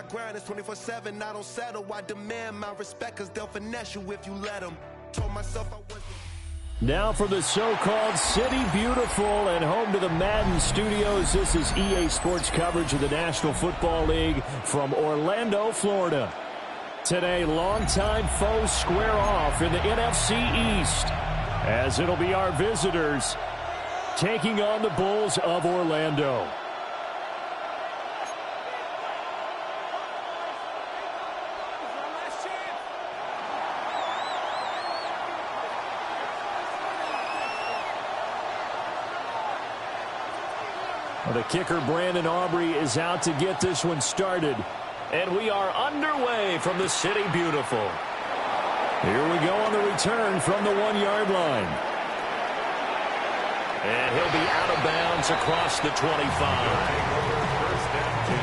grind is 24/7. I don't settle. I demand my respect because they'll finesse you if you let them. Told myself I wasn't. Now for the so-called City Beautiful and home to the Madden Studios. This is EA Sports coverage of the National Football League from Orlando, Florida. Today, longtime foes square off in the NFC East, as it'll be our visitors taking on the Bulls of Orlando. The kicker, Brandon Aubrey, is out to get this one started. And we are underway from the City Beautiful. Here we go on the return from the 1-yard line. And he'll be out of bounds across the 25. First and 10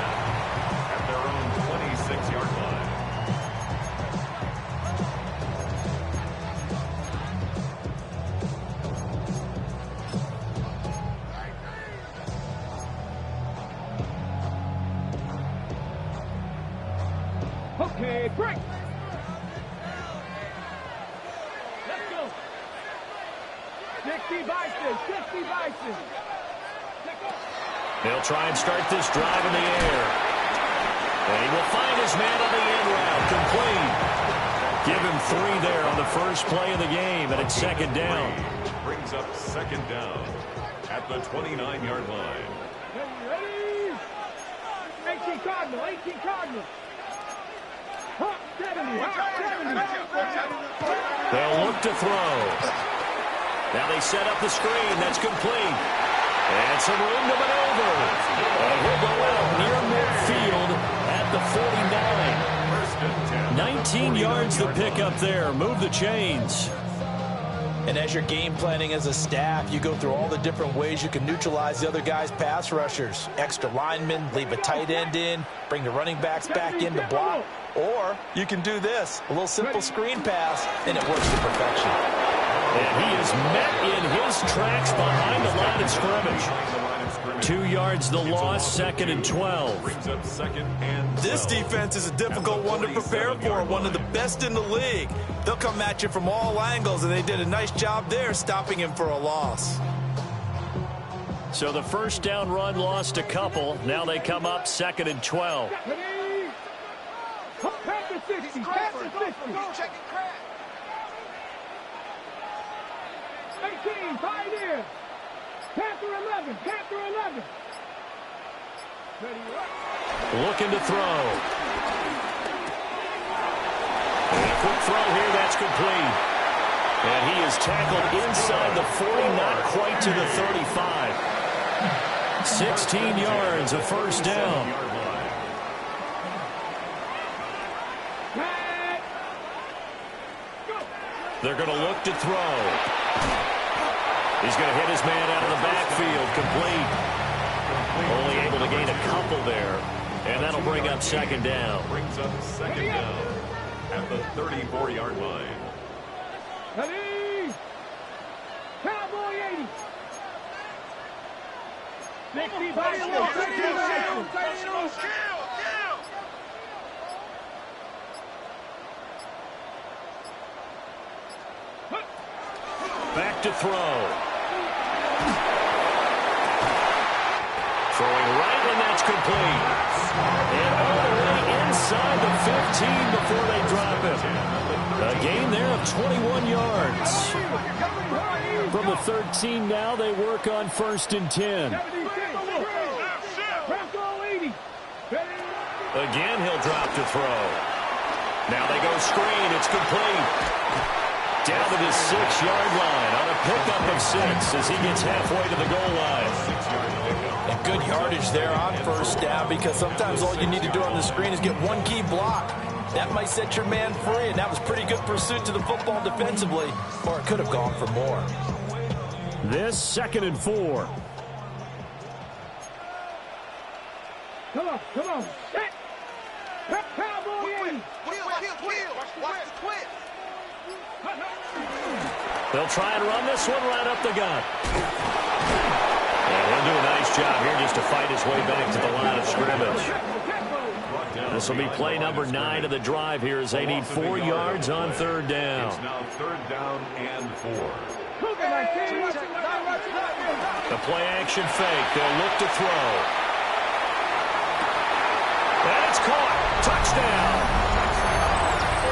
at their own 26-yard line. Okay, break. Let's go. 60 Bison, 60 Bison. They'll try and start this drive in the air. And he will find his man on the end route, complete. Give him 3 there on the first play of the game, and it's second down. Brings up second down at the 29-yard line. Ready? 18 Cardinal, 18 Cardinal. 70. They'll look to throw. Now they set up the screen. That's complete. And some room to maneuver. And he'll go out near midfield at the 49. 19 yards to pick up there. Move the chains. And as you're game planning as a staff, you go through all the different ways you can neutralize the other guy's pass rushers. Extra linemen, leave a tight end in, bring the running backs back in to block. Or you can do this, a little simple screen pass, and it works to perfection. And he is met in his tracks behind the line of scrimmage. 2 yards the loss, second and 12. Brings up second and 12. This defense is a difficult one to prepare for, one of the best in the league. They'll come at you from all angles, and they did a nice job there stopping him for a loss. So the first down run lost a couple. Now they come up second and 12. Pass the 60, pass the 60. Check it, crack. 18, Pioneer. Panther 11, Panther 11. Looking to throw. And a quick throw here, that's complete. And he is tackled inside the 40, not quite to the 35. 16 yards, a first down. They're going to look to throw. He's going to hit his man out of the backfield, complete. Only able to gain a couple there, and that'll bring up second down. Brings up second down at the 34-yard line. Ready? Cowboy 80. 60 Bison. Back to throw. Throwing right, and that's complete. And all the way inside the 15 before they drop it. A gain there of 21 yards. From the 13 now, they work on first and 10. Again, he'll drop to throw. Now they go screen. It's complete. Down to the 6-yard line on a pickup of 6 as he gets halfway to the goal line. And good yardage there on first down, because sometimes all you need to do on the screen is get one key block. That might set your man free, and that was pretty good pursuit to the football defensively, or it could have gone for more. This second and 4. Come on, come on. Cowboy 80. Watch the twist. They'll try and run this one right up the gut. And he'll do a nice job here just to fight his way back to the line of scrimmage. This will be play number 9 of the drive here as they need 4 yards on third down. It's now third down and 4. The play action fake. They'll look to throw. And it's caught. Touchdown.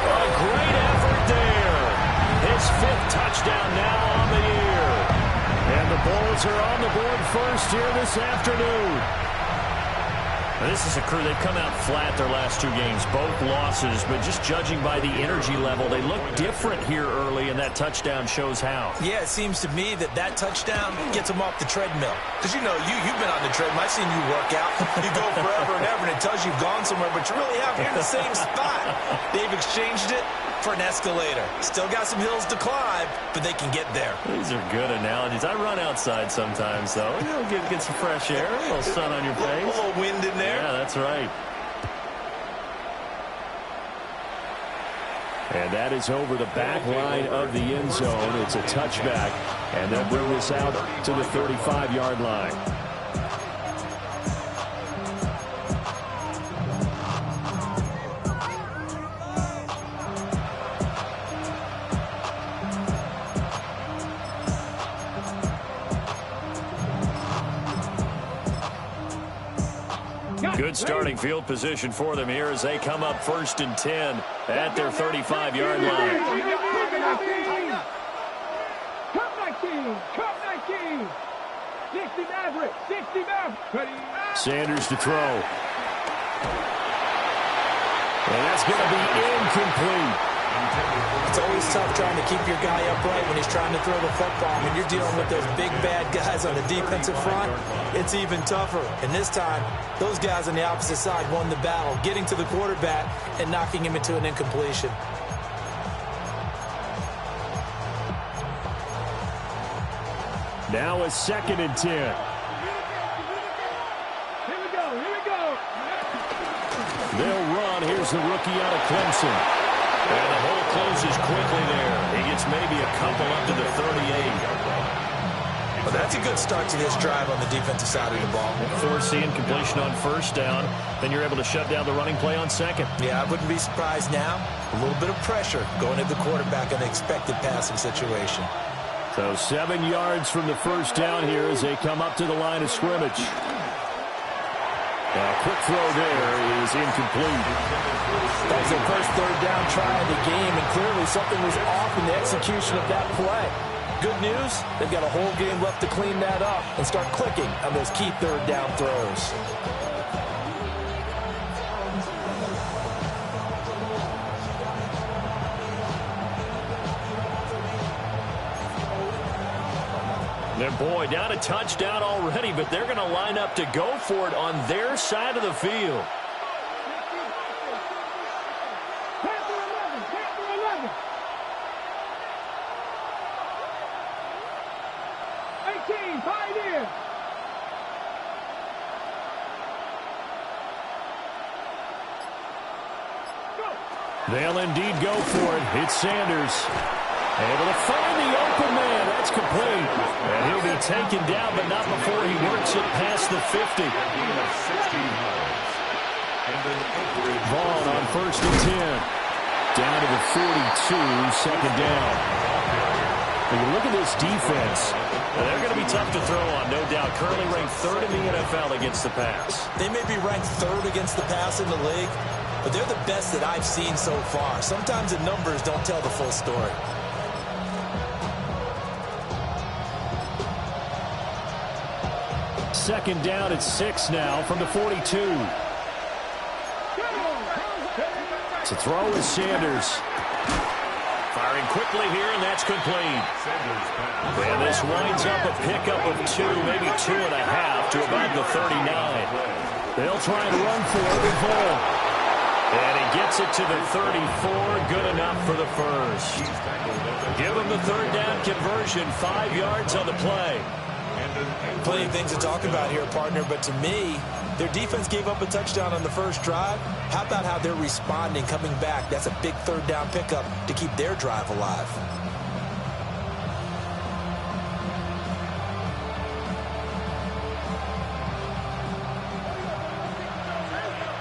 A great effort there. His 5th touchdown now on the year. And the Bulls are on the board first here this afternoon. Now, this is a crew, they've come out flat their last 2 games, both losses, but just judging by the energy level, they look different here early, and that touchdown shows how. Yeah, it seems to me that touchdown gets them off the treadmill. Because, you've been on the treadmill. I've seen you work out. You go forever and ever, and it tells you you've gone somewhere, but you really have. You're in the same spot. They've exchanged it for an escalator. Still got some hills to climb, but they can get there. These are good analogies. I run outside sometimes, though. Get some fresh air, a little sun on your face. A little wind in there. Yeah, that's right. And that is over the back line of the end zone. It's a touchback, and they'll bring this out to the 35-yard line. Good starting field position for them here as they come up 1st and 10 at their 35-yard line. Sanders to throw. And that's going to be incomplete. It's always tough trying to keep your guy upright when he's trying to throw the football. When you're dealing with those big, bad guys on the defensive front, it's even tougher. And this time, those guys on the opposite side won the battle, getting to the quarterback and knocking him into an incompletion. Now a 2nd and 10. Here we go. They'll run. Here's the rookie out of Clemson. And the hole closes quickly there. He gets maybe a couple up to the 38. Well, that's a good start to this drive on the defensive side of the ball. Forcing completion on 1st down. Then you're able to shut down the running play on 2nd. Yeah, I wouldn't be surprised now. A little bit of pressure going at the quarterback in an expected passing situation. So 7 yards from the 1st down here as they come up to the line of scrimmage. A quick throw there is incomplete. That was their first 3rd down try of the game, and clearly something was off in the execution of that play. Good news, they've got a whole game left to clean that up and start clicking on those key 3rd down throws. And boy, down a touchdown already, but they're going to line up to go for it on their side of the field. Panther 11. 18, Pioneer. They'll indeed go for it. It's Sanders. Able to find the open man. That's complete. And he'll be taken down, but not before he works it past the 50. Vaughn on 1st and 10. Down to the 42, 2nd down. When you look at this defense, they're going to be tough to throw on, no doubt. Currently ranked 3rd in the NFL against the pass. They may be ranked 3rd against the pass in the league, but they're the best that I've seen so far. Sometimes the numbers don't tell the full story. Second down at 6 now from the 42. To throw is Sanders. Firing quickly here, and that's complete. And this winds up a pickup of 2, maybe 2.5 to about the 39. They'll try and run for it with Vaughn. And he gets it to the 34. Good enough for the first. Give him the 3rd down conversion. 5 yards on the play. Plenty of things to talk about here, partner, but to me, their defense gave up a touchdown on the first drive. How about how they're responding, coming back? That's a big 3rd down pickup to keep their drive alive.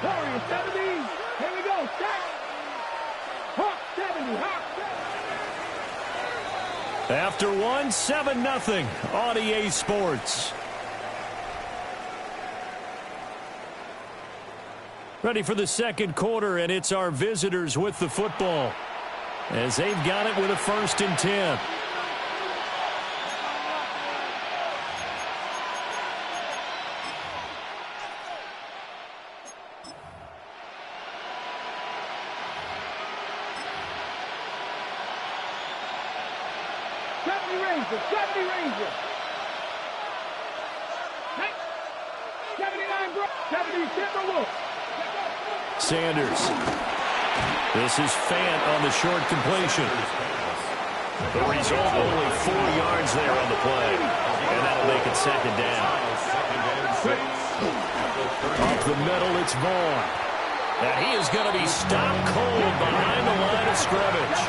Warriors 70. go, set. Hawk 70, Hawk 70. After one, 7-0 on EA Sports. Ready for the second quarter, and it's our visitors with the football as they've got it with a 1st and 10. Ranger, 70 Ranger. 79 Bro, 70 Timberwolf. Sanders. This is Fant on the short completion. The result, only 4 yards there on the play. And that'll make it 2nd down. Up the middle, it's Vaughn. And he is going to be stopped cold behind the line of scrimmage.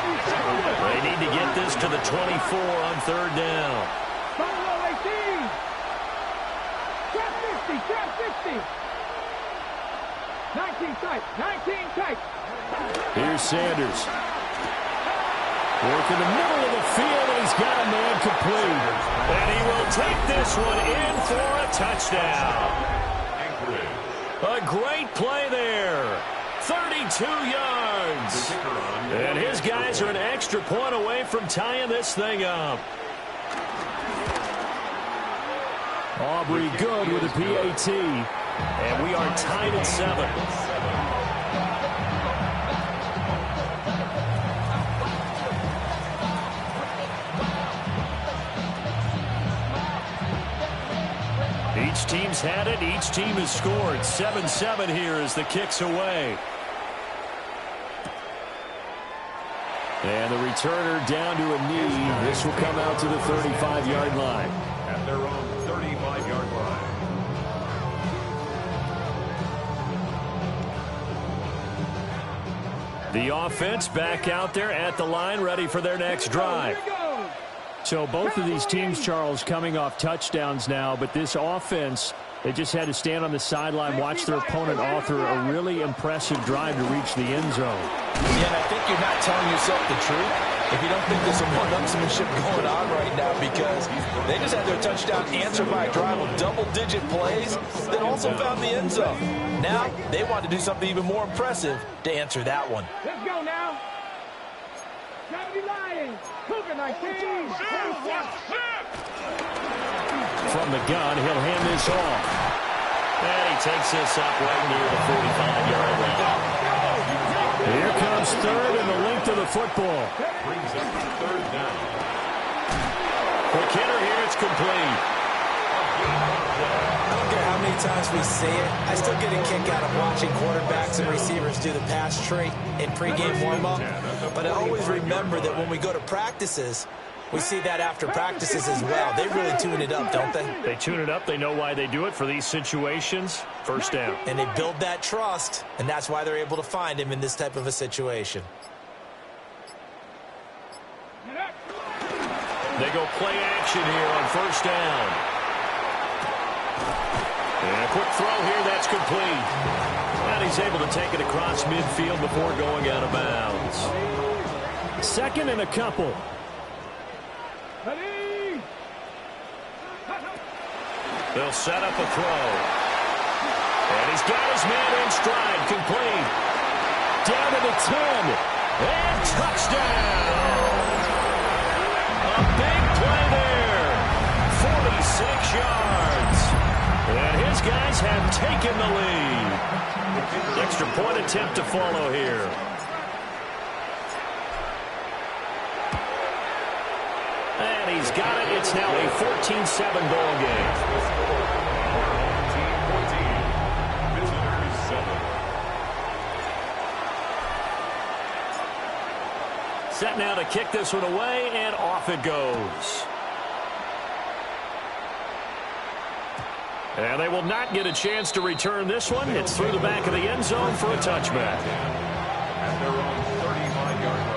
They need to get this to the 24 on 3rd down. Buffalo 18. Trap 50, trap 50. 19 tight, 19 tight. Here's Sanders. Working the middle of the field, and he's got a man complete. And he will take this one in for a touchdown. A great play there. 32 yards. And his guys are an extra point away from tying this thing up. Aubrey good with a PAT. And we are tied at 7. Each team's had it. Each team has scored. 7-7 here as the kick's away. And the returner down to a knee. This will come out to the 35-yard line. At their own 35-yard line. The offense back out there at the line, ready for their next drive. So both of these teams, Charles, coming off touchdowns now, but this offense, they just had to stand on the sideline, watch their opponent author a really impressive drive to reach the end zone. Yeah, and I think you're not telling yourself the truth if you don't think there's some one-upsmanship going on right now, because they just had their touchdown answered by a drive of double-digit plays that also found the end zone. Now they want to do something even more impressive to answer that one. Let's go now. 70 Lions. Cougar 19. From the gun, he'll hand this off. And he takes this up right near the 45-yard line. Here comes 3rd and the length of the football. Brings up 3rd down. Quick hitter here, it's complete. I don't care how many times we say it, I still get a kick out of watching quarterbacks and receivers do the pass trait in pregame warm-up. But I always remember that when we go to practices, we see that after practices as well. They really tune it up, don't they? They tune it up. They know why they do it for these situations. 1st down. And they build that trust, and that's why they're able to find him in this type of a situation. They go play action here on 1st down. And a quick throw here, that's complete. And he's able to take it across midfield before going out of bounds. 2nd and a couple. They'll set up a throw. And he's got his man in stride, complete. Down to the 10. And touchdown. A big play there. 46 yards. And his guys have taken the lead. Extra point attempt to follow here. And he's got it. It's now a 14-7 ball game. Team 14. Visitors 7. Set now to kick this one away, and off it goes. And they will not get a chance to return this one. It's through the back of the end zone for a touchback. At their own 35-yard line.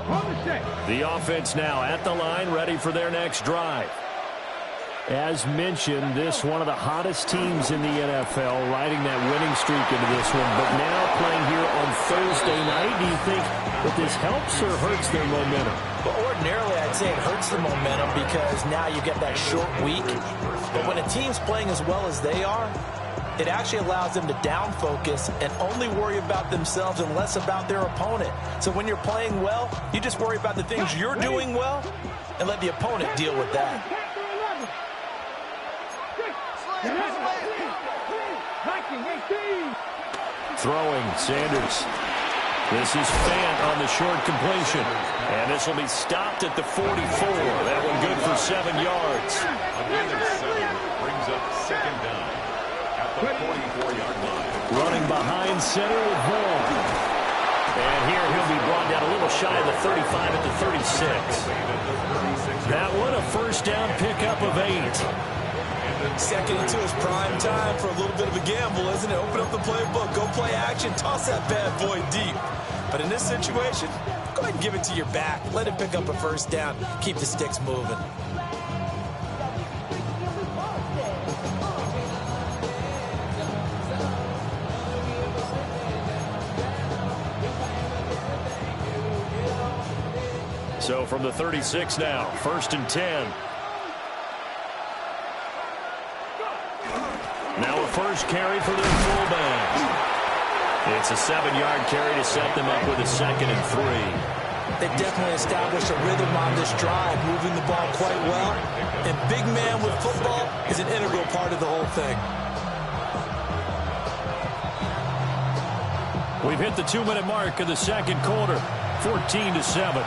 On the set. The offense now at the line, ready for their next drive. As mentioned, this one of the hottest teams in the NFL, riding that winning streak into this one. But now playing here on Thursday night, do you think that this helps or hurts their momentum? Well, ordinarily, I'd say it hurts the momentum because now you get that short week. But when a team's playing as well as they are, it actually allows them to down focus and only worry about themselves and less about their opponent. So when you're playing well, you just worry about the things you're doing well and let the opponent deal with that. Throwing, Sanders. This is Fant on the short completion. And this will be stopped at the 44. That one good for 7 yards. Another 7 brings up second down at the 44-yard line. Running behind center with Vaughn. And here he'll be brought down a little shy of the 35 at the 36. That one a first down pickup of 8. Second into his prime time for a little bit of a gamble, isn't it? Open up the playbook, go play action, toss that bad boy deep. But in this situation, go ahead and give it to your back. Let him pick up a first down. Keep the sticks moving. So from the 36 now, 1st and 10. Now a first carry for their fullback. It's a 7-yard carry to set them up with a 2nd and 3. They definitely established a rhythm on this drive, moving the ball quite well. And big man with football is an integral part of the whole thing. We've hit the 2-minute mark of the second quarter, 14-7.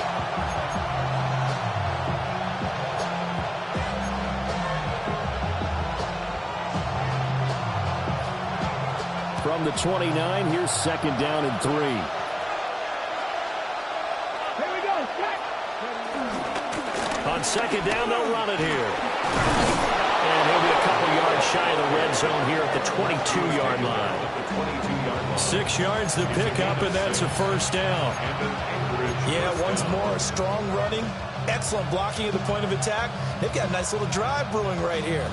From the 29, here's 2nd down and 3. Here we go. On 2nd down, they'll run it here. And he'll be a couple yards shy of the red zone here at the 22-yard line. 6 yards to pick up, and that's a first down. Yeah, once more, strong running, excellent blocking at the point of attack. They've got a nice little drive brewing right here.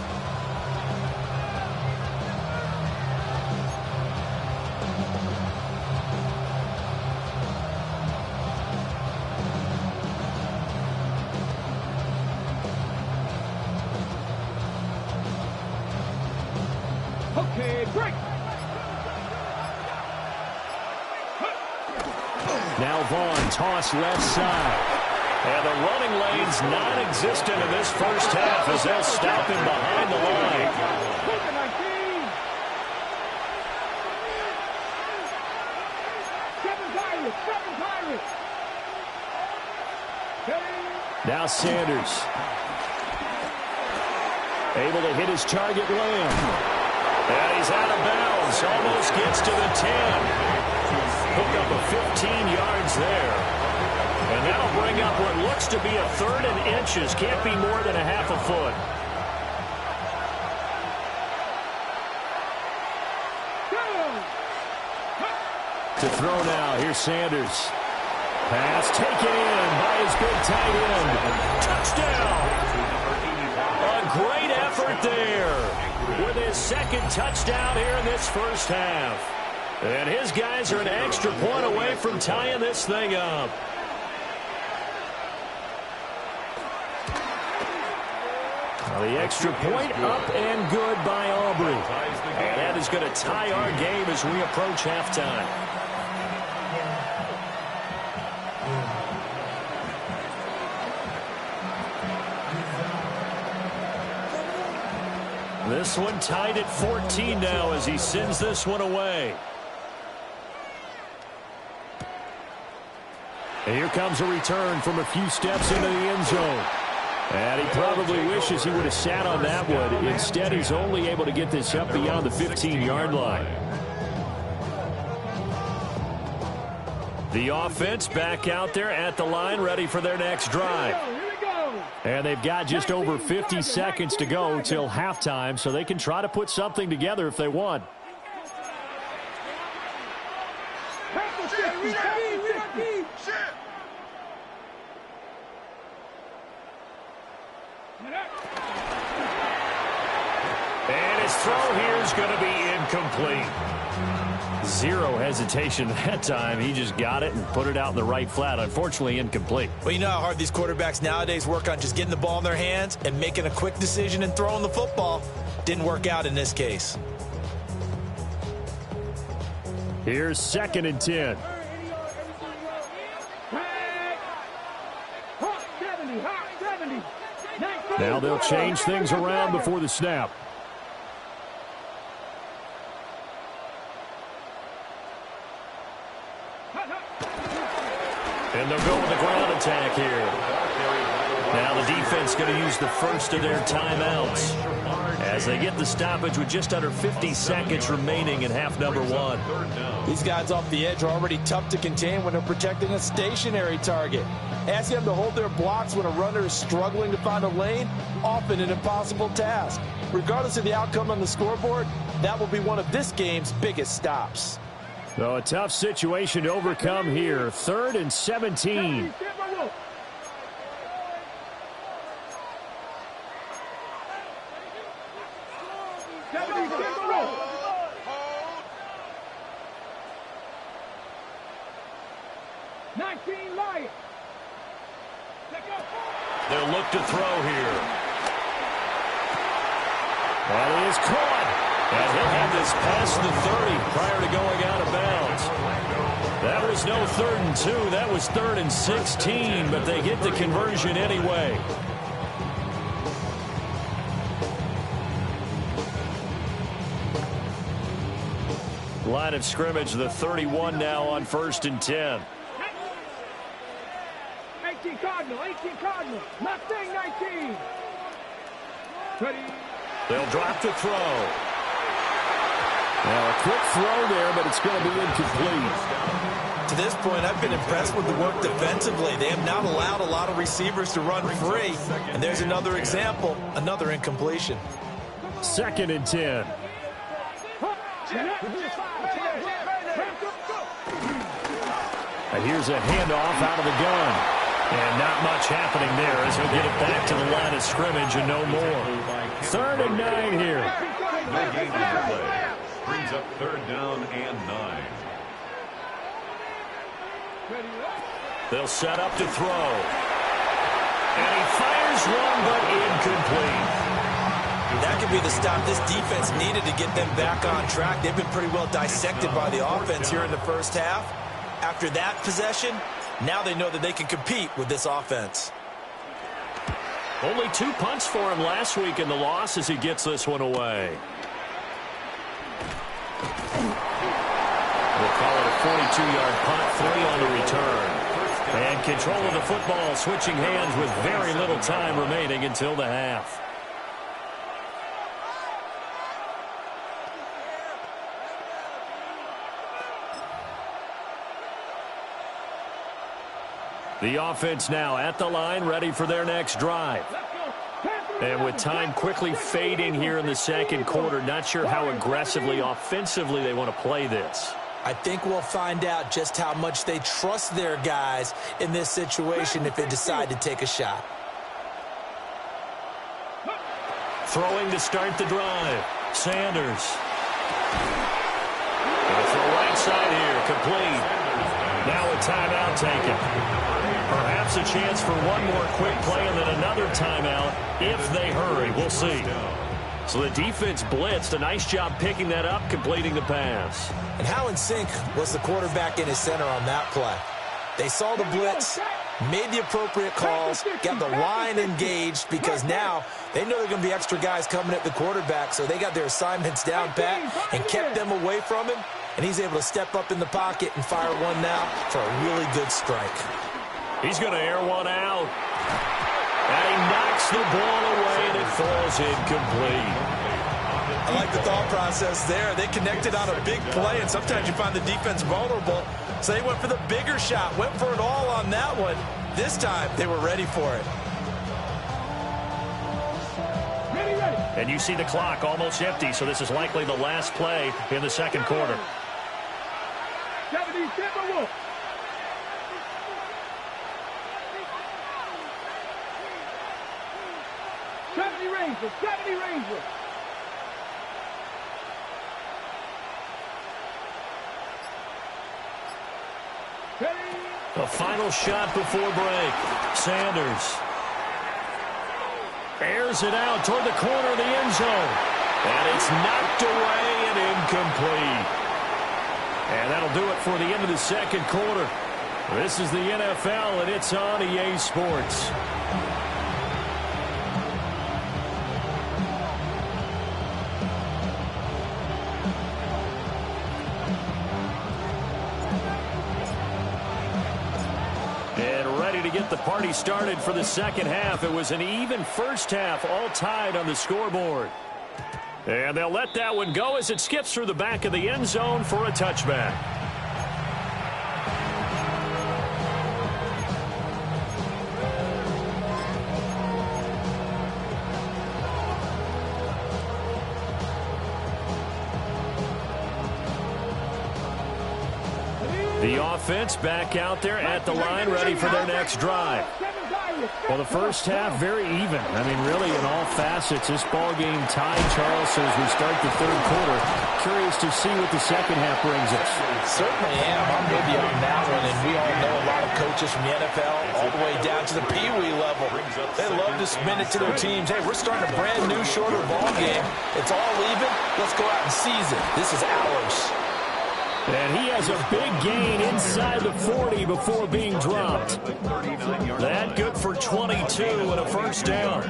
Okay, break. Now Vaughn, toss left side. And the running lane's non-existent in this first half as they'll stop him behind the line. Now Sanders. Able to hit his target, Lamb. And he's out of bounds. Almost gets to the 10. Pick up a 15 yards there. And that'll bring up what looks to be a 3rd and inches. Can't be more than a half a foot. To throw now. Here's Sanders. Pass taken in by his big tight end. Touchdown. A great effort there with his 2nd touchdown here in this first half. And his guys are an extra point away from tying this thing up. Well, the extra point up and good by Aubrey. And that is going to tie our game as we approach halftime. This one tied at 14 now as he sends this one away. And here comes a return from a few steps into the end zone. And he probably wishes he would have sat on that one. Instead, he's only able to get this up beyond the 15-yard line. The offense back out there at the line, ready for their next drive. And they've got just over 50 seconds to go till halftime, so they can try to put something together if they want. And his throw here is going to be incomplete. Zero hesitation that time. He just got it and put it out in the right flat. Unfortunately, incomplete. Well, you know how hard these quarterbacks nowadays work on just getting the ball in their hands and making a quick decision and throwing the football. Didn't work out in this case. Here's 2nd and 10. Now they'll change things around before the snap. And they'll go with the ground attack here. Now the defense going to use the first of their timeouts as they get the stoppage with just under 50 seconds remaining in half number 1. These guys off the edge are already tough to contain when they're protecting a stationary target. Asking them to hold their blocks when a runner is struggling to find a lane, often an impossible task. Regardless of the outcome on the scoreboard, that will be one of this game's biggest stops. So a tough situation to overcome here. 3rd and 17. They'll look to throw here. That is caught. And he'll have this past the 30 prior to going out of bounds. That was no 3rd and 2. That was 3rd and 16, but they get the conversion anyway. Line of scrimmage, the 31 now on 1st and 10. 18 Cardinal, 18 Cardinal. Mustang 19. They'll drop the throw. Now a quick throw there, but it's going to be incomplete. To this point, I've been impressed with the work defensively. They have not allowed a lot of receivers to run free. And there's another example, another incompletion. 2nd and 10. And here's a handoff out of the gun. And not much happening there as he'll get it back to the line of scrimmage and no more. 3rd and 9 here. No gain on the play. Brings up 3rd down and 9. They'll set up to throw. And he fires one, but incomplete. That could be the stop this defense needed to get them back on track. They've been pretty well dissected by the offense here in the first half. After that possession, now they know that they can compete with this offense. Only 2 punts for him last week in the loss as he gets this one away. We'll call it a 42-yard punt, 3 on the return. And control of the football switching hands with very little time remaining until the half. The offense now at the line, ready for their next drive. And with time quickly fading here in the second quarter, not sure how aggressively, offensively they want to play this. I think we'll find out just how much they trust their guys in this situation if they decide to take a shot. Throwing to start the drive. Sanders. Going for the right side here, complete. Now a timeout taken. Perhaps a chance for one more quick play and then another timeout if they hurry. We'll see. So the defense blitzed. A nice job picking that up, completing the pass. And how in sync was the quarterback in his center on that play? They saw the blitz, made the appropriate calls, got the line engaged because now they know there are going to be extra guys coming at the quarterback, so they got their assignments down pat and kept them away from him, and he's able to step up in the pocket and fire one now for a really good strike. He's going to air one out. And he knocks the ball away, and it falls incomplete. I like the thought process there. They connected on a big play, and sometimes you find the defense vulnerable. So they went for the bigger shot, went for it all on that one. This time, they were ready for it. And you see the clock almost empty, so this is likely the last play in the second quarter. 70 Rangers, 70 Rangers. The final shot before break. Sanders airs it out toward the corner of the end zone. And it's knocked away and incomplete. And that'll do it for the end of the second quarter. This is the NFL, and it's on EA Sports. To get the party started for the second half. It was an even first half, all tied on the scoreboard. And they'll let that one go as it skips through the back of the end zone for a touchback. The offense back out there at the line, ready for their next drive. Well, the first half, very even. I mean, really, in all facets, this ball game tied, Charles, so as we start the third quarter. Curious to see what the second half brings us. Certainly am. I'm with you on that one, and we all know a lot of coaches from the NFL all the way down to the Pee Wee level. They love to spin it to their teams. Hey, we're starting a brand new, shorter ball game. It's all even. Let's go out and seize it. This is ours. And he has a big gain inside the 40 before being dropped. That good for 22 and a first down.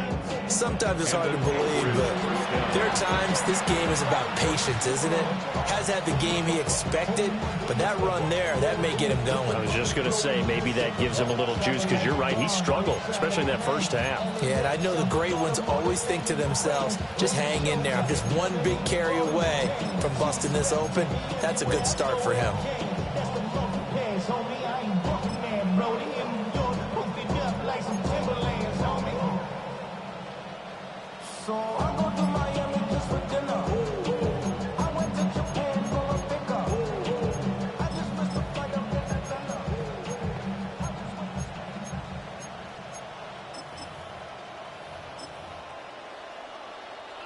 Sometimes it's hard to believe, but there are times this game is about patience, isn't it? Has had the game he expected, but that run there, that may get him going. I was just going to say, maybe that gives him a little juice, because you're right, he struggled, especially in that first half. Yeah, and I know the great ones always think to themselves, just hang in there. I'm just one big carry away from busting this open. That's a good start for him.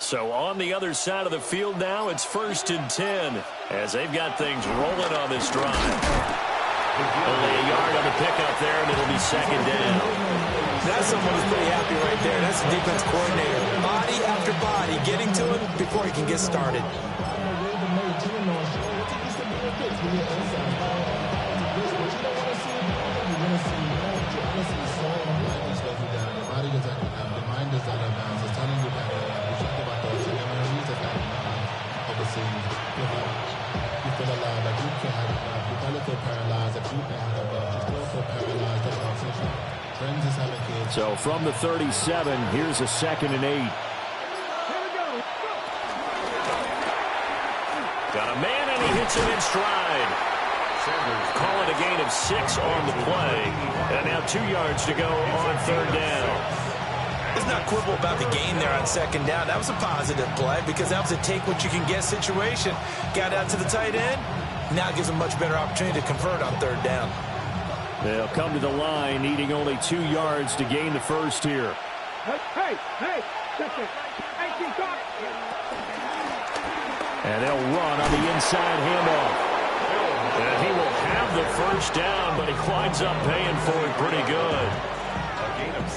So on the other side of the field now, it's 1st and 10 as they've got things rolling on this drive. Only a yard on the pickup there, and it'll be second down. That's someone who's pretty happy right there. That's the defense coordinator. Body after body, getting to him before he can get started. So from the 37, here's a 2nd and 8. Got a man, and he hits him in stride. Call it a gain of 6 on the play. And now 2 yards to go on 3rd down. Let's not quibble about the gain there on 2nd down. That was a positive play because that was a take-what-you-can-get situation. Got out to the tight end. Now gives a much better opportunity to convert on 3rd down. They'll come to the line, needing only 2 yards to gain the first here. Hey, check it. And they'll run on the inside handoff. And he will have the first down, but he winds up paying for it pretty good.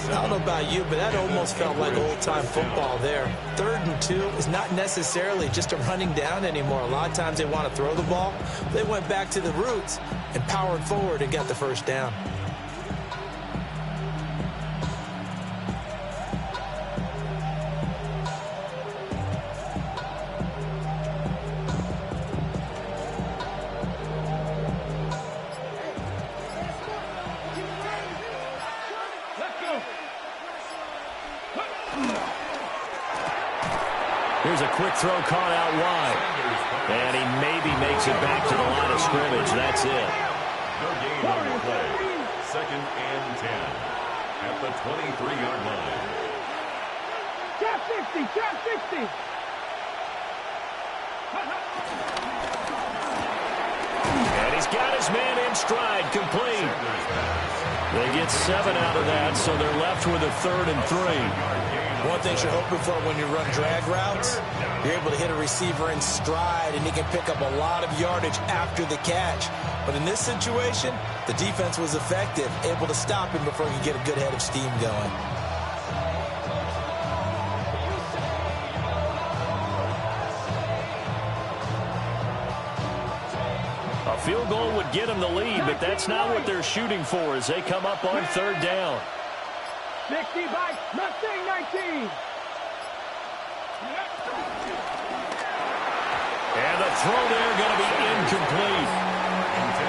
I don't know about you, but that almost felt like old-time football there. 3rd and 2 is not necessarily just a running down anymore. A lot of times they want to throw the ball. They went back to the roots and powered forward and got the first down. Here's a quick throw caught out wide. And he maybe makes it back to the line of scrimmage. That's it. No gain on the play. 2nd and 10 at the 23-yard line. Trap 60, trap 60. And he's got his man in stride, complete. They get 7 out of that, so they're left with a 3rd and 3. One thing you're hoping for when you run drag routes, you're able to hit a receiver in stride, and he can pick up a lot of yardage after the catch. But in this situation, the defense was effective, able to stop him before he could get a good head of steam going. A field goal would get them the lead, but that's not what they're shooting for as they come up on third down. 60 by Mustang 19. And the throw there going to be incomplete.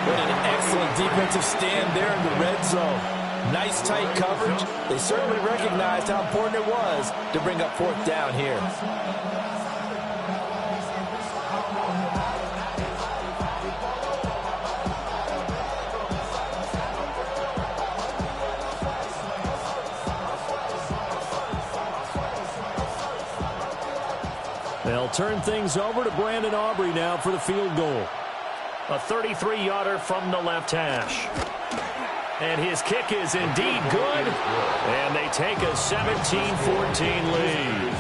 What an excellent defensive stand there in the red zone. Nice tight coverage. They certainly recognized how important it was to bring up fourth down here. They'll turn things over to Brandon Aubrey now for the field goal. A 33-yarder from the left hash. And his kick is indeed good. And they take a 17-14 lead.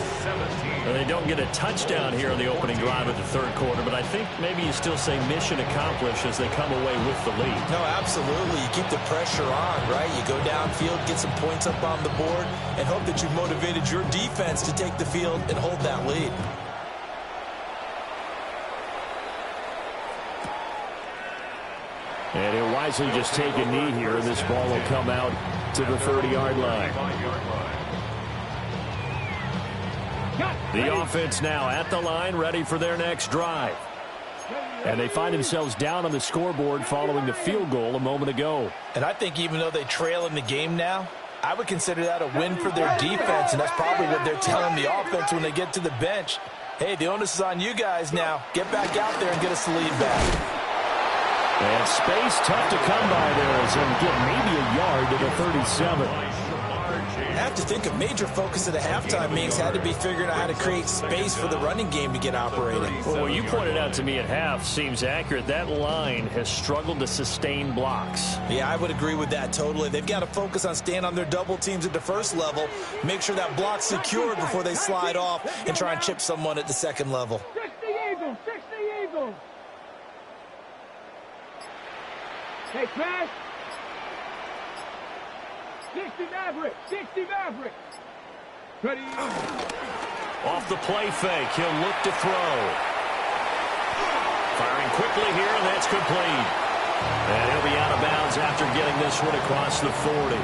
And they don't get a touchdown here in the opening drive of the third quarter, but I think maybe you still say mission accomplished as they come away with the lead. No, absolutely. You keep the pressure on, right? You go downfield, get some points up on the board, and hope that you've motivated your defense to take the field and hold that lead. And he'll wisely just take a knee here, and this ball will come out to the 30-yard line. The offense now at the line, ready for their next drive. And they find themselves down on the scoreboard following the field goal a moment ago. And I think even though they trail in the game now, I would consider that a win for their defense, and that's probably what they're telling the offense when they get to the bench. Hey, the onus is on you guys now. Get back out there and get us the lead back. And space tough to come by there as they'll get maybe a yard to the 37. I have to think a major focus at the halftime meetings had to be figuring out how to create space for the running game to get operating. Well, what you pointed out to me at half seems accurate. That line has struggled to sustain blocks. Yeah, I would agree with that totally. They've got to focus on staying on their double teams at the first level, make sure that block's secured before they slide off and try and chip someone at the second level. 60 Eagles, 60 Eagles. Hey, pass. 60 Maverick, 60 Maverick. Ready. Off the play fake, he'll look to throw. Firing quickly here, and that's complete. And he'll be out of bounds after getting this one across the 40.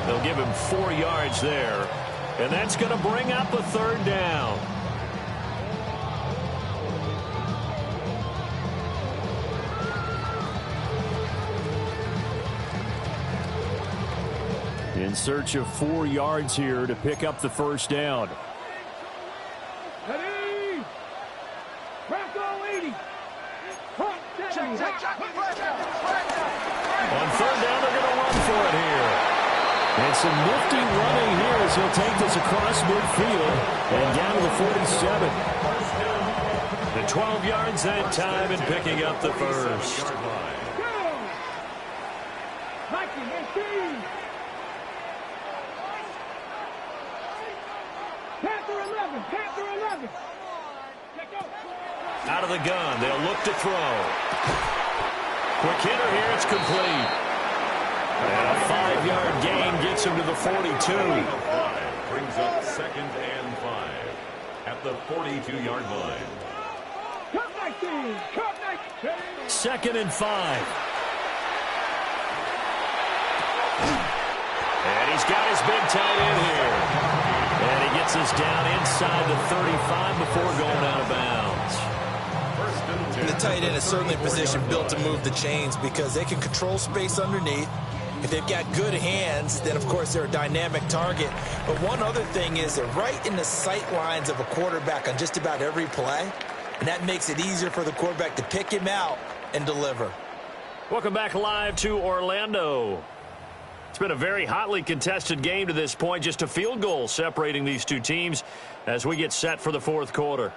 They'll give him 4 yards there. And that's going to bring up a third down. In search of 4 yards here to pick up the first down. Ready. Bronco 80. On third down, they're going to run for it here. And some nifty running here as he'll take this across midfield and down to the 47. The 12 yards that time and picking up the first. Panther 11. Out of the gun, they'll look to throw. Quick hitter here, it's complete. And a 5-yard gain gets him to the 42. Brings up 2nd and 5 at the 42-yard line. Cup 19. 2nd and 5. And he's got his big tight end here. And he gets us down inside the 35 before going out of bounds. And the tight end is certainly a position built to move the chains because they can control space underneath. If they've got good hands, then, of course, they're a dynamic target. But one other thing is they're right in the sight lines of a quarterback on just about every play. And that makes it easier for the quarterback to pick him out and deliver. Welcome back live to Orlando. It's been a very hotly contested game to this point. Just a field goal separating these two teams as we get set for the fourth quarter.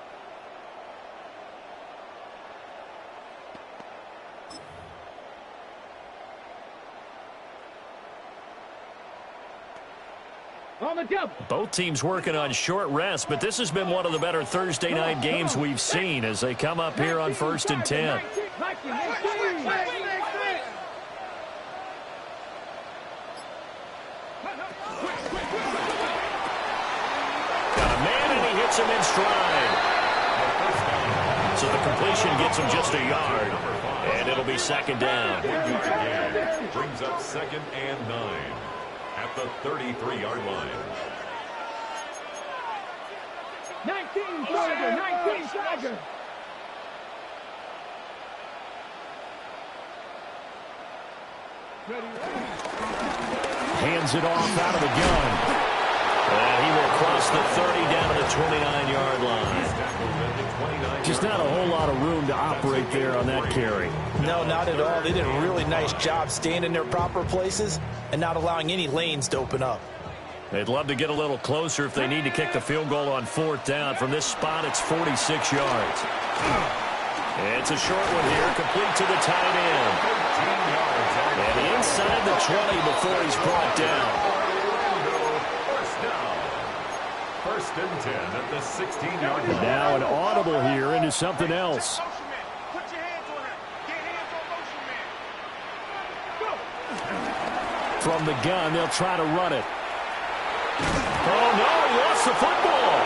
Both teams working on short rest, but this has been one of the better Thursday night games we've seen as they come up here on 1st and 10. Got a man, and he hits him in stride. So the completion gets him just a yard, and it'll be 2nd down. Brings up 2nd and 9 at the 33-yard line. 19 Flagger, 19 Flagger. Hands it off out of the gun. And he will cross the 30 down to the 29-yard line. Just not a whole lot of room to operate there on that carry. No, not at all. They did a really nice job staying in their proper places and not allowing any lanes to open up. They'd love to get a little closer if they need to kick the field goal on 4th down. From this spot, it's 46 yards. It's a short one here, complete to the tight end. And inside the 20 before he's brought down. First and 10 at the 16-yard line. Now an audible here into something else. Put your hands on it. Get hands on motion, man. Go. From the gun, they'll try to run it. Oh, no, he lost the football.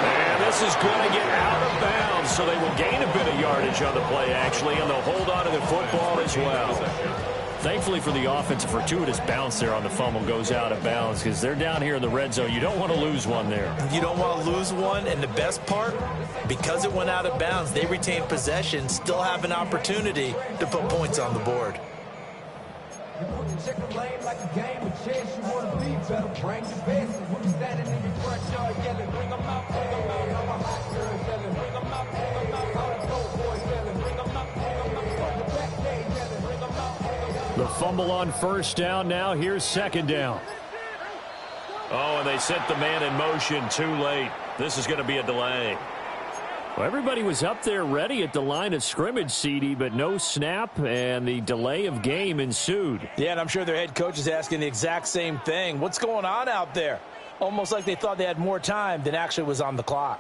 And this is going to get out of bounds, so they will gain a bit of yardage on the play, actually, and they'll hold on to the football as well. Thankfully for the offense, a fortuitous bounce there on the fumble goes out of bounds because they're down here in the red zone. You don't want to lose one there. You don't want to lose one, and the best part, because it went out of bounds, they retain possession, still have an opportunity to put points on the board. Check the lane like a game of chess. You want to be better, bring the best. And when you standing in your front yard yelling, bring them out, bring them out. All the hot girls yelling, bring them out, bring them out. All the dope boys yelling, bring them out, bring them out. From the back day yelling, bring them out, bring them out. The fumble on 1st down. Now here's 2nd down. Oh, and they sent the man in motion too late. This is going to be a delay. Well, everybody was up there ready at the line of scrimmage, CD, but no snap, and the delay of game ensued. Yeah, and I'm sure their head coach is asking the exact same thing. What's going on out there? Almost like they thought they had more time than actually was on the clock.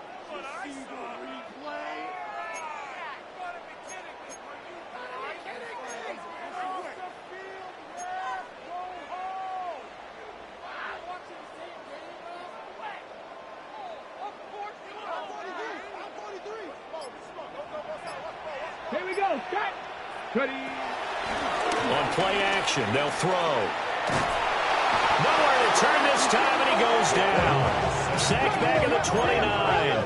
Here we go. Set. Ready. On play action, they'll throw. Nowhere to turn this time, and he goes down. Sacked back at the 29.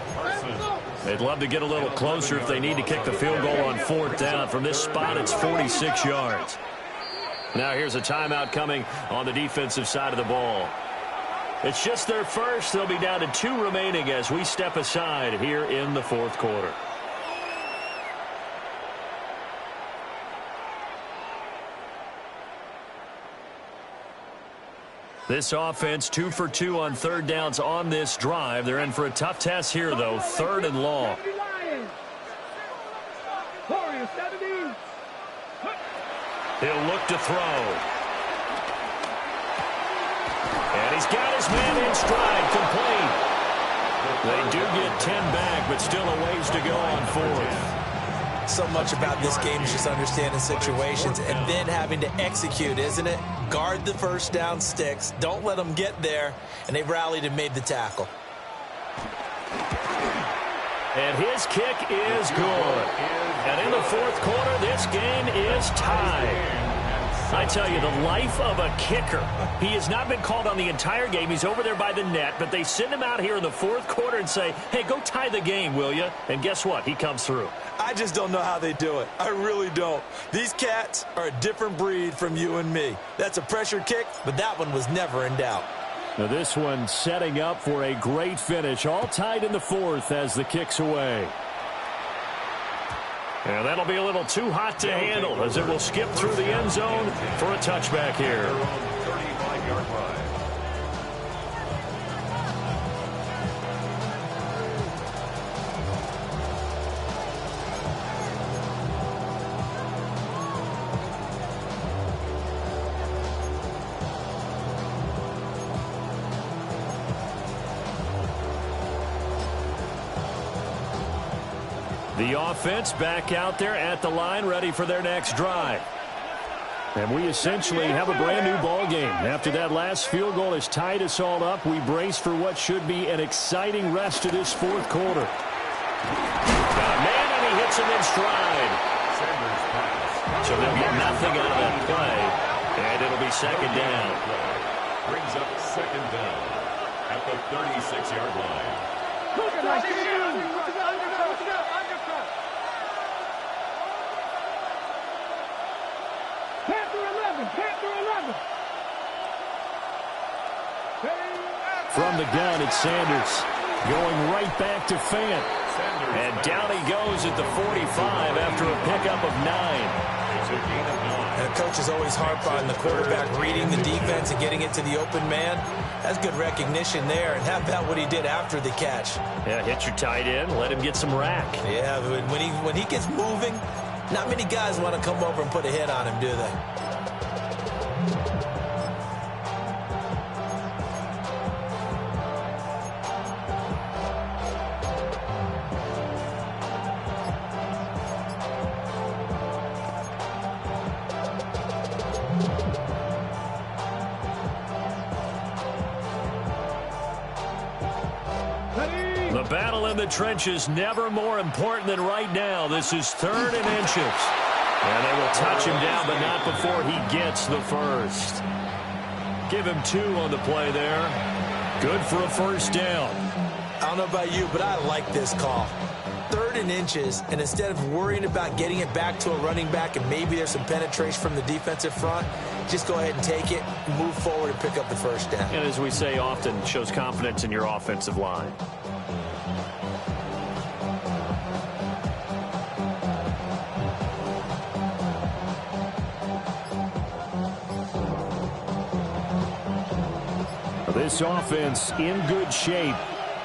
They'd love to get a little closer if they need to kick the field goal on 4th down. From this spot, it's 46 yards. Now here's a timeout coming on the defensive side of the ball. It's just their first. They'll be down to 2 remaining as we step aside here in the 4th quarter. This offense 2 for 2 on 3rd downs on this drive. They're in for a tough test here, though. 3rd and long. He'll look to throw. And he's got his man in stride, complete. They do get 10 back, but still a ways to go on 4th. So much about this game is just understanding situations and then having to execute, isn't it? Guard the 1st down sticks. Don't let them get there. And they rallied and made the tackle. And his kick is good. And in the 4th quarter, this game is tied. I tell you, the life of a kicker. He has not been called on the entire game. He's over there by the net, but they send him out here in the 4th quarter and say, hey, go tie the game, will you? And guess what? He comes through. I just don't know how they do it. I really don't. These cats are a different breed from you and me. That's a pressure kick, but that one was never in doubt. Now this one setting up for a great finish. All tied in the 4th as the kick's away. And that'll be a little too hot to handle as it will skip through the end zone for a touchback here. 35-yard line. The offense back out there at the line, ready for their next drive. And we essentially have a brand-new ball game. After that last field goal has tied us all up, we brace for what should be an exciting rest of this fourth quarter. Man, and he hits him in stride. So they'll get nothing out of that play, and it'll be second down. Brings up second down at the 36-yard line. From the gun, it's Sanders going right back to Fant. And down he goes at the 45 after a pickup of 9. And coach is always harp on the quarterback reading the defense and getting it to the open man. That's good recognition there. And how about what he did after the catch? Yeah, hit your tight end, let him get some rack. Yeah, when he gets moving, not many guys want to come over and put a hit on him, do they? The battle in the trenches never more important than right now. This is 3rd and inches. And they will touch him down, but not before he gets the first. Give him 2 on the play there. Good for a first down. I don't know about you, but I like this call. 3rd and inches, and instead of worrying about getting it back to a running back and maybe there's some penetration from the defensive front, just go ahead and take it, move forward, and pick up the first down. And as we say often, shows confidence in your offensive line. This offense in good shape.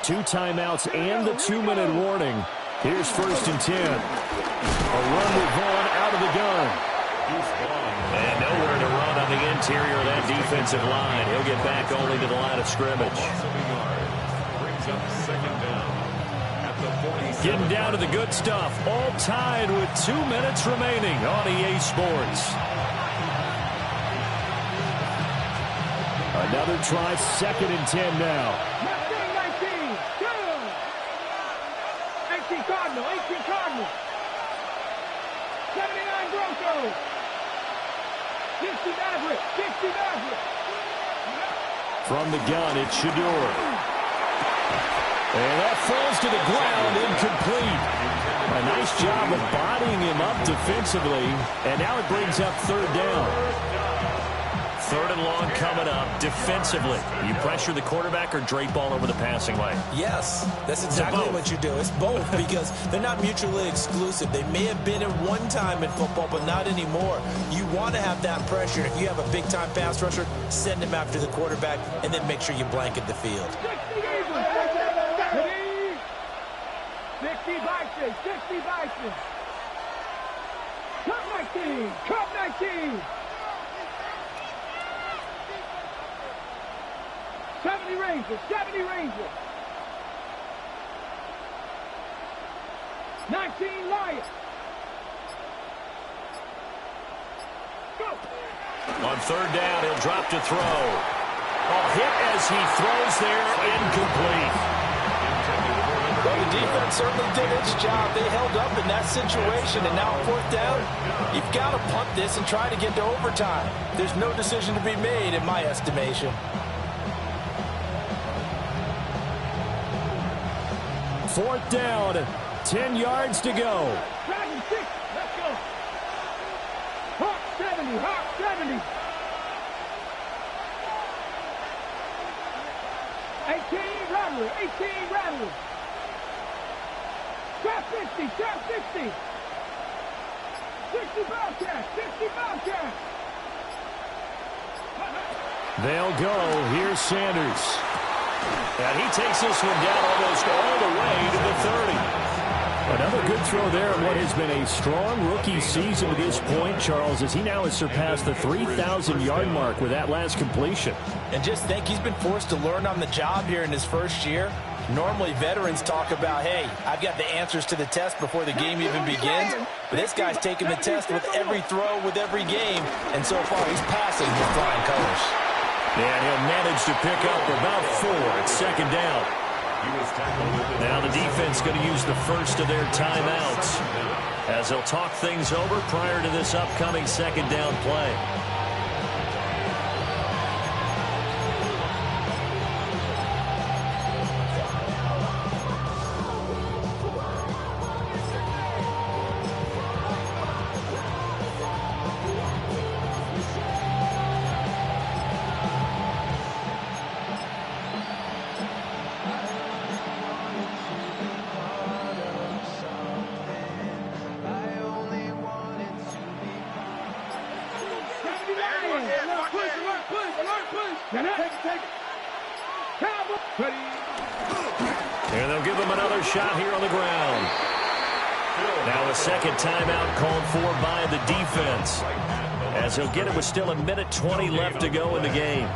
2 timeouts and the 2-minute warning. Here's 1st and 10. A run with Vaughn out of the gun. And nowhere to run on the interior of that defensive line. He'll get back only to the line of scrimmage. Getting down to the good stuff. All tied with 2 minutes remaining on EA Sports. Another try, 2nd and 10 now. 18 Cardinal. 79 Broncos. 60 Maverick. From the gun, it's Shedeur. And that falls to the ground, incomplete. A nice job of bodying him up defensively. And now it brings up 3rd down. 3rd and long coming up defensively. You pressure the quarterback or drape all over the passing lane? Yes, that's exactly what you do. It's both because they're not mutually exclusive. They may have been at one time in football, but not anymore. You want to have that pressure. If you have a big-time pass rusher, send him after the quarterback, and then make sure you blanket the field. 60 Bison. Cup 19. 70 Rangers. 19 Lions. Go. On 3rd down, he'll drop to throw. A hit as he throws there, incomplete. Well, the defense certainly did its job. They held up in that situation, and now 4th down, you've got to punt this and try to get to overtime. There's no decision to be made in my estimation. 4th down, 10 yards to go. Dragon 6, let's go. Hawk 70. 18 Rattlers. Trap 60. 60 Bobcats. They'll go. Here's Sanders. And he takes this one down almost all the way to the 30. Another good throw there in what has been a strong rookie season to this point, Charles, as he now has surpassed the 3,000-yard mark with that last completion. And just think, he's been forced to learn on the job here in his first year. Normally, veterans talk about, hey, I've got the answers to the test before the game even begins. But this guy's taking the test with every throw, with every game. And so far, he's passing with flying colors. And he'll manage to pick up about 4 at second down. Now the defense going to use the first of their timeouts as they'll talk things over prior to this upcoming second down play. And they'll give him another shot here on the ground. Now a second timeout called for by the defense, as he'll get it with still 1:20 left to go in the game.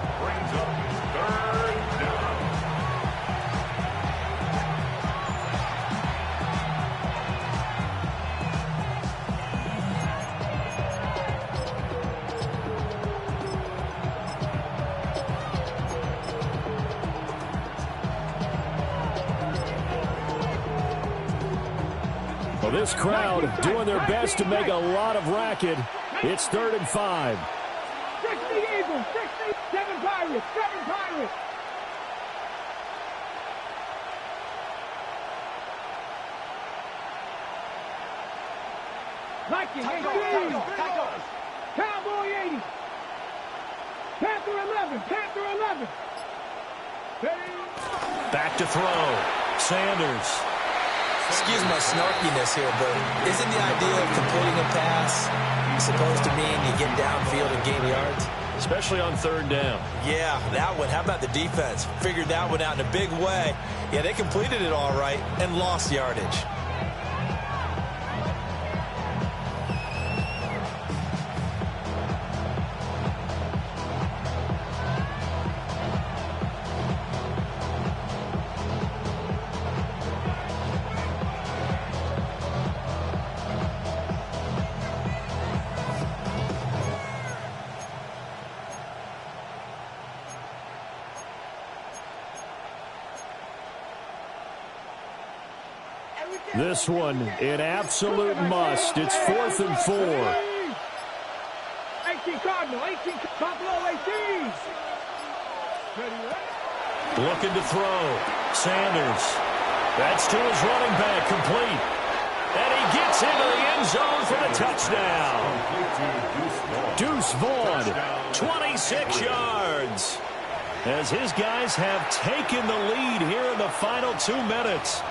Well, this crowd doing their best to make a lot of racket. It's 3rd and 5. 60 Eagles, 7 Pirates, 7 Pirates. Viking 18. Cowboy 80. Panther 11. Panther 11. Back to throw. Sanders. Excuse my snarkiness here, but isn't the idea of completing a pass supposed to mean you get downfield and gain yards? Especially on 3rd down. Yeah, that one. How about the defense? Figured that one out in a big way. Yeah, they completed it all right and lost yardage. This one, an absolute must. It's 4th and 4. 18 Cardinal, 18 Buffalo 18. Looking to throw. Sanders. That's to his running back, complete. And he gets into the end zone for the touchdown. Deuce Vaughn, 26 yards. As his guys have taken the lead here in the final 2 minutes.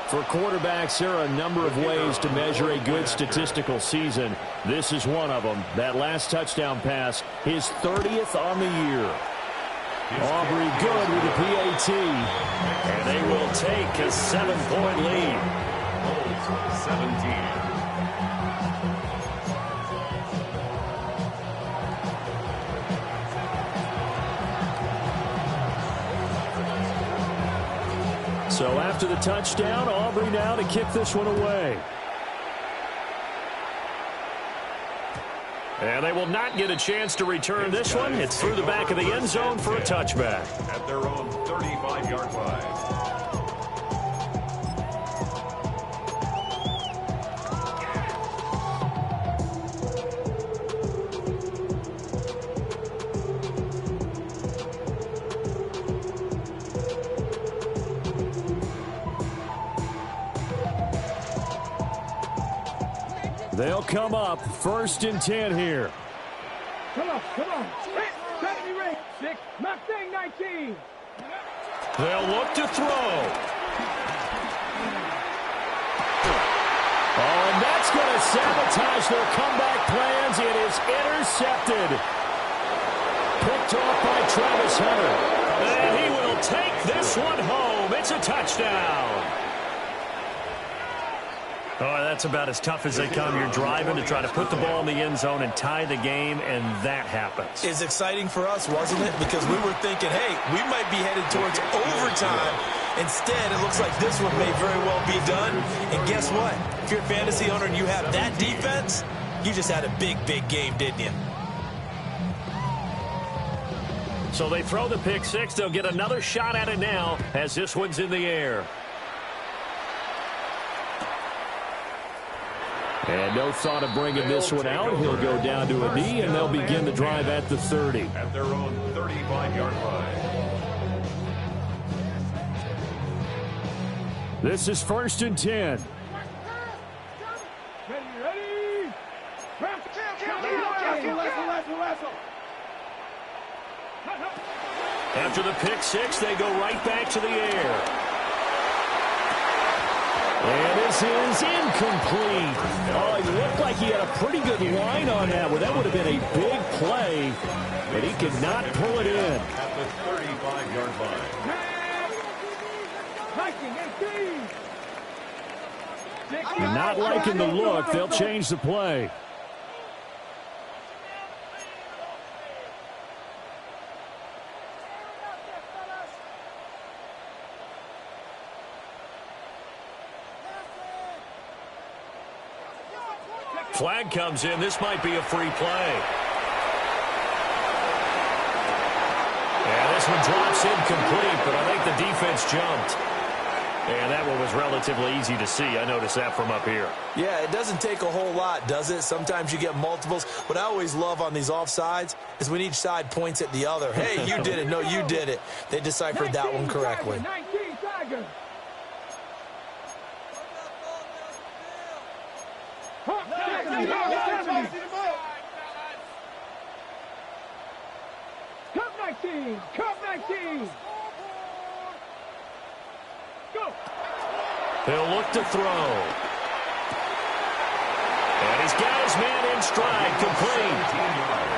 For quarterbacks, there are a number of ways to measure a good statistical season. This is one of them. That last touchdown pass, his 30th on the year. Aubrey good with the PAT. And they will take a 7-point lead. 17. So after the touchdown, Aubrey now to kick this one away. And they will not get a chance to return this one. It's through the back of the end zone for a touchback. At their own 35-yard line. They'll come up 1st and 10 here. Come on. 70 ring, 6, Mustang 19. They'll look to throw. Oh, and that's going to sabotage their comeback plans. It is intercepted. Picked off by Travis Hunter. And he will take this one home. It's a touchdown. Oh, that's about as tough as they come. You're driving to try to put the ball in the end zone and tie the game, and that happens. It's exciting for us, wasn't it? Because we were thinking, hey, we might be headed towards overtime. Instead, it looks like this one may very well be done. And guess what? If you're a fantasy owner and you have that defense, you just had a big, big game, didn't you? So they throw the pick six. They'll get another shot at it now as this one's in the air. And no thought of bringing this one out. He'll go down to a knee, and they'll begin the drive at the 30. At their own 35-yard line. This is 1st and 10. Ready. After the pick six, they go right back to the air. And this is incomplete. Oh, he looked like he had a pretty good line on that one. That would have been a big play, but he could not pull it in. At the 35-yard line. And not liking the look, they'll change the play. Flag comes in. This might be a free play. And this one drops incomplete, but I think the defense jumped. And that one was relatively easy to see. I noticed that from up here. Yeah, it doesn't take a whole lot, does it? Sometimes you get multiples. What I always love on these offsides is when each side points at the other. Hey, you did it. No, you did it. They deciphered that one correctly. 19 Tigers. Cup 19. Go. He'll look to throw. And he's got his man in stride, complete.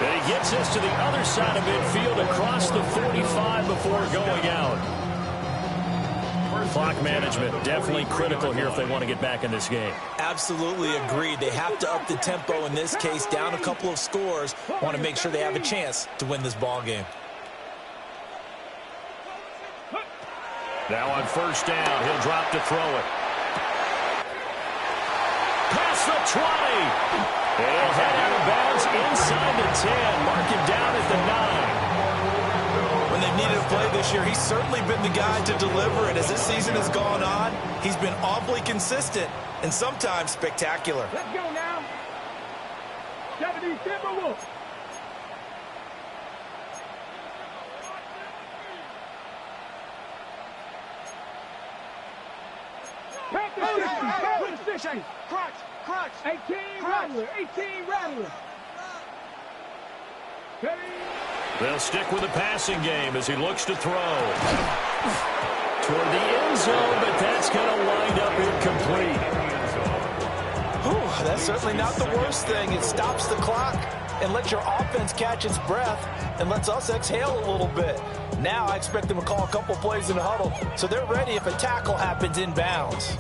And he gets this to the other side of midfield across the 45 before going out. Clock management definitely critical here if they want to get back in this game. Absolutely agreed. They have to up the tempo in this case, down a couple of scores. Want to make sure they have a chance to win this ball game. Now on 1st down, he'll drop to throw it. Past the 20. And he'll head out of bounds inside the 10. Mark him down at the 9. When they've needed a play this year, he's certainly been the guy to deliver it. As this season has gone on, he's been awfully consistent and sometimes spectacular. Let's go now. 70 Timberwolves. Crunch. 18 Rattler. They'll stick with the passing game as he looks to throw. Toward the end zone, but that's going to wind up incomplete. That's certainly not the worst thing. It stops the clock and lets your offense catch its breath and lets us exhale a little bit. Now I expect them to call a couple plays in the huddle, so they're ready if a tackle happens inbounds.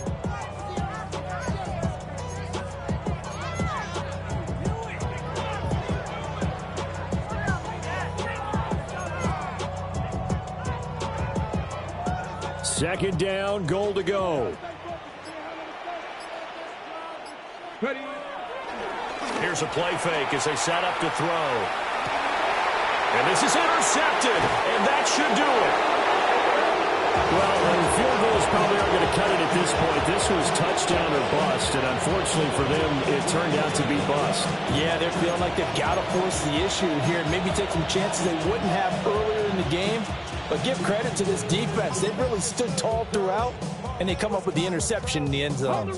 Second down, goal to go. Here's a play fake as they set up to throw. And this is intercepted, and that should do it. Well, the field goals probably aren't going to cut it at this point. This was touchdown or bust, and unfortunately for them, it turned out to be bust. Yeah, they're feeling like they've got to force the issue here and maybe take some chances they wouldn't have earlier in the game. But give credit to this defense. They've really stood tall throughout, and they come up with the interception in the end zone.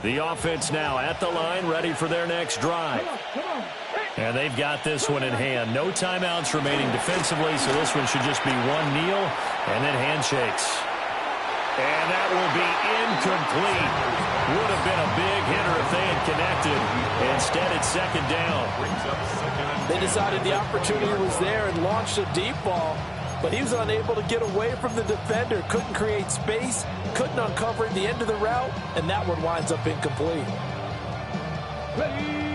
The offense now at the line, ready for their next drive. And they've got this one in hand. No timeouts remaining defensively, so this one should just be one kneel and then handshakes. And that will be incomplete. Would have been a big hitter if they had connected. Instead, it's second down. They decided the opportunity was there and launched a deep ball. But he was unable to get away from the defender, couldn't create space, couldn't uncover the end of the route, and that one winds up incomplete.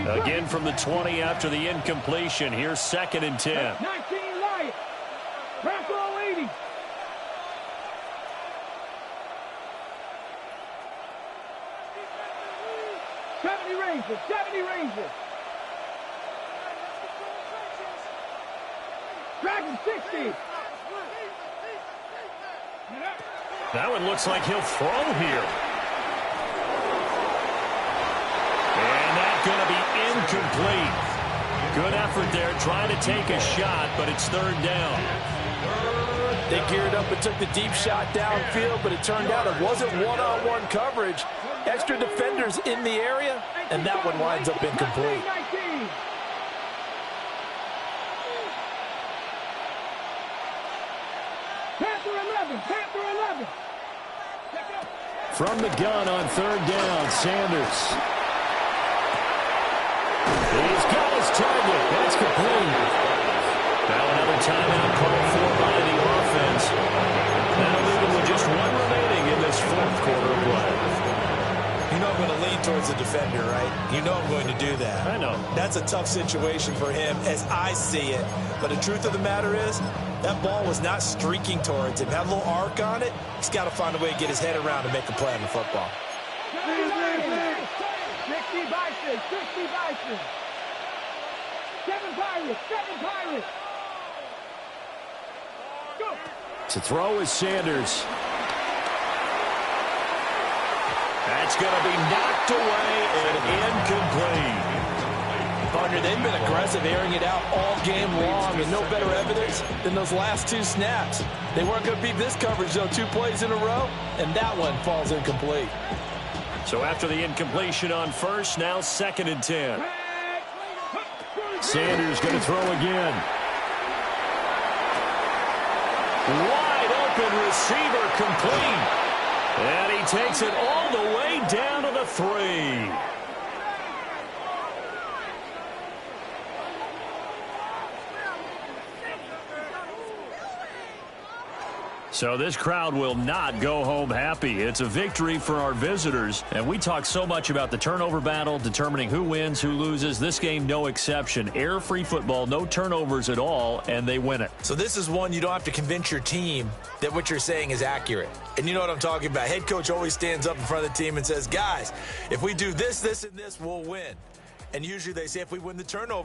Again from the 20 after the incompletion. Here's 2nd and 10. 19 Lions. Bronco 80. 70 Rangers, 70 Rangers. Dragon 60. That one looks like he'll throw here. And that's going to be incomplete. Good effort there, trying to take a shot, but it's third down. They geared up and took the deep shot downfield, but it turned out it wasn't one-on-one coverage. Extra defenders in the area, and that one winds up incomplete. Panther 11, Panther 11. From the gun on third down, Sanders. He's got his target. That's complete. Now another timeout called for by the offense. Now leaving with just one remaining in this fourth quarter of play. You know I'm going to lean towards the defender, right? You know I'm going to do that. I know. That's a tough situation for him as I see it. But the truth of the matter is, that ball was not streaking towards him. Had a little arc on it. He's got to find a way to get his head around and make a play on the football. 60 Bison, 60 Bison. 7 Pirates, 7 Pirates. Go. To throw is Sanders. That's going to be knocked away and incomplete. Partner, they've been aggressive, airing it out all game long, and no better evidence than those last 2 snaps. They weren't going to beat this coverage, though, 2 plays in a row, and that one falls incomplete. So after the incompletion on first, now 2nd and 10. Sanders going to throw again. Wide open receiver complete. And he takes it all the way down to the 3. So this crowd will not go home happy. It's a victory for our visitors. And we talk so much about the turnover battle, determining who wins, who loses. This game, no exception. Air-free football, no turnovers at all, and they win it. So this is one you don't have to convince your team that what you're saying is accurate. And you know what I'm talking about. Head coach always stands up in front of the team and says, guys, if we do this, this, and this, we'll win. And usually they say if we win the turnover,